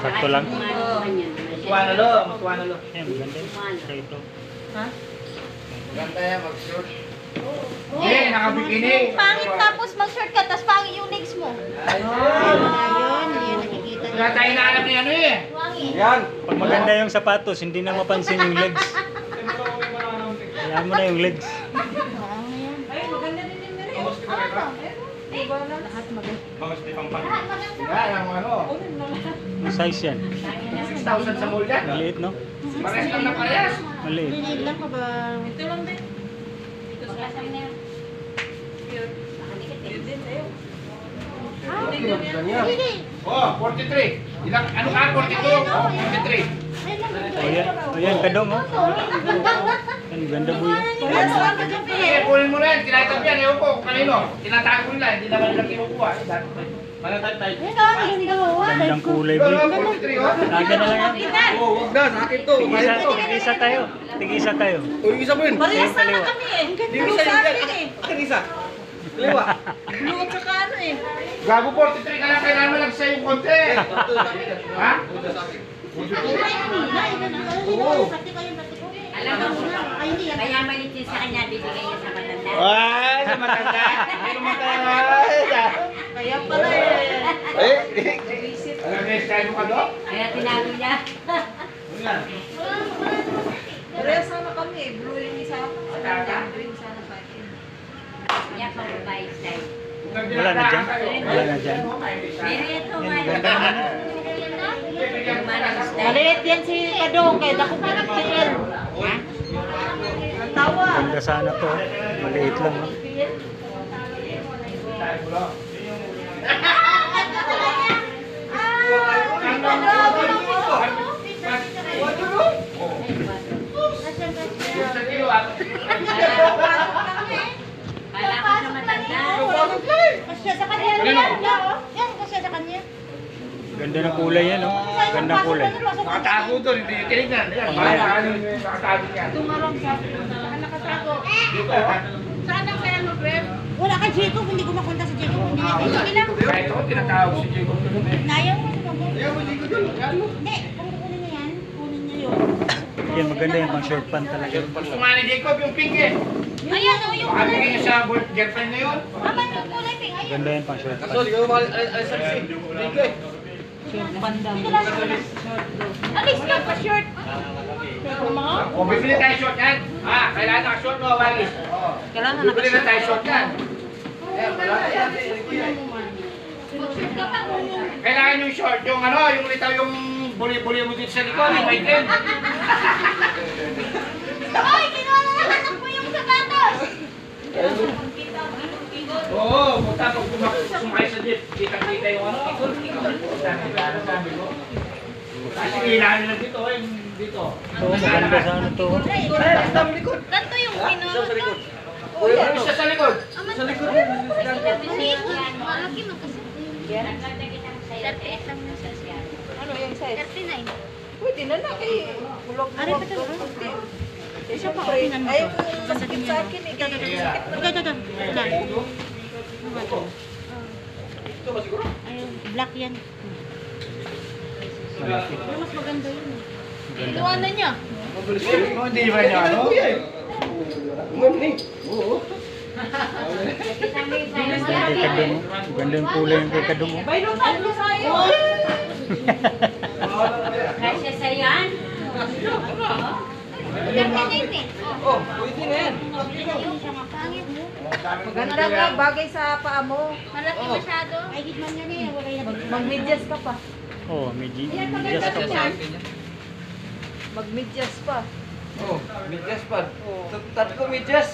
Sakto lang. Magkuha na lo, magkuha na lo. Yan, maganda yun. Kaya ito. Ha? Ganda yan, mag-short. Eh, nakabikini. Pangit tapos mag-short ka, tapos pangit yung legs mo. Ayun, yan nakikita Wala tayo na alam ni ano eh. Pangit. Yan. Pag maganda yung sapatos, hindi na mapansin yung legs. Kaya mo na yung legs. Ay, maganda din yung nila. Diba lahat maganda. Yan, ang ano. Ang size yan. 6,000 sa mall yan. Maliit, no? Parehas lang na parehas. Maliit. Pinilig lang ka ba? Ito lang din. Ito sa kasama na yan. Oh, 43. Ilang, ano ka? 42? Oh, 43. O yan, kadong, oh. Ang ganda mo yun. Eh, kunin mo na yan. Tinatabi yan. Ewan ko kung kanino. Tinatago nila. Hindi naman nila kinukuha. Malatay tayo. Gandang kulay mo. Ito, 43 oh. Aga na lang yan. Oo, huwag na. Sa akin to. Tig-isa tayo. Tig-isa tayo. Uy, isa mo yun. Parehas Kaliwa. sana kami eh. Ang ganda Yung mo isa sa yun. akin eh. Akin isa. Kaliwa. Blue at saka ano eh. Gago 43 ka lang. Kailangan mo lang sa yung konti. Ha? Alam mo, kaya malit yun sa kanya, bibigay niya sa matanda. Ay, sa matanda. Ano matanda? Kaya pala eh. Alam mo yung style mo ka doon? Kaya tinago niya. Parehas sana kami eh. Blue yung isa. Green sana pa. Niya pang babae style. Wala na dyan? Wala na dyan? Pero ito, Yan, man. ganda naman yan. Manang style. Maliit yan si Kadong kaya dako pinagtiil. Ang tawa. Ganda sana to. Maliit lang, no? Kala ko sa matanda. Kasya sa kanya yan. Yan, kasya sa kanya. Ganda ng kulay yan, no? Ganda ng kulay. Nakatago doon. Hindi yung tinignan. Yan, bahala ka nun. Nakatago yan. Tumarang sa saan nakatago. Dito. Saan ang kaya mo, Brem? Wala ka, Jacob. Hindi ko makunta si Jacob. Hindi na sige lang. Kahit ako, tinatawag si Jacob doon eh. Nayaw mo sa babo. Ayaw mo, Jacob doon. Yan mo. Hindi, kung kukunin niya yan, kunin niya yun. Yan, maganda yan. Pang short pant talaga. Gusto nga ni Jacob yung pink eh. Ayan, o, yung Baka kulay. bigyan niya sa girlfriend na yun. Aman yung kulay pink. Ayan. Ganda yan pang short pant. di ko mahal alisan si Rico eh. Alis ka pa short. Kung bibili tayo short yan, kailangan naka-short mo, walis. Kailangan Bibili na tayo short yan. Short ka pa. Kailangan yung short, yung ano, yung litaw yung buli-buli mo dito sa likod, yung may tin. Hoy, kinuha na lang anak mo yung sapatos. Oo, punta pag sumakay sa jeep, kita-kita yung ano, ikot. Sabi ko. Kasi kailangan lang dito, dito. Ito, maganda sana to. Tanto yung kinuha to. Yung isa sa likod. Sa likod. Maliit yan. Malaki mo kasi. 38 lang yung size yan. Ano yung size? 39. Pwede na na kay bulog na Ari pa to. Isa pa okay na ay masakit sa akin eh. Ito. Ito ba siguro? Ayun, black yan. Malaki. Mas maganda yun. Ganda. Inuwanan niya. Hindi ba niya ano? Oo. Ganda kay kadong, oh. Ganda yung kulay yung kay kadong, oh. Baylutan ko sa'yo. Kasya sa yan. Oh, pwede na yan. Yung siya mapangit. Maganda nga bagay sa paa mo. Malaki masyado. Ay, gitman niya niya. Wala yung Magmedyas ka pa. Oh, medyas ka pa. Magmedyas pa. Oh, midyas pa. Tatlo midyas.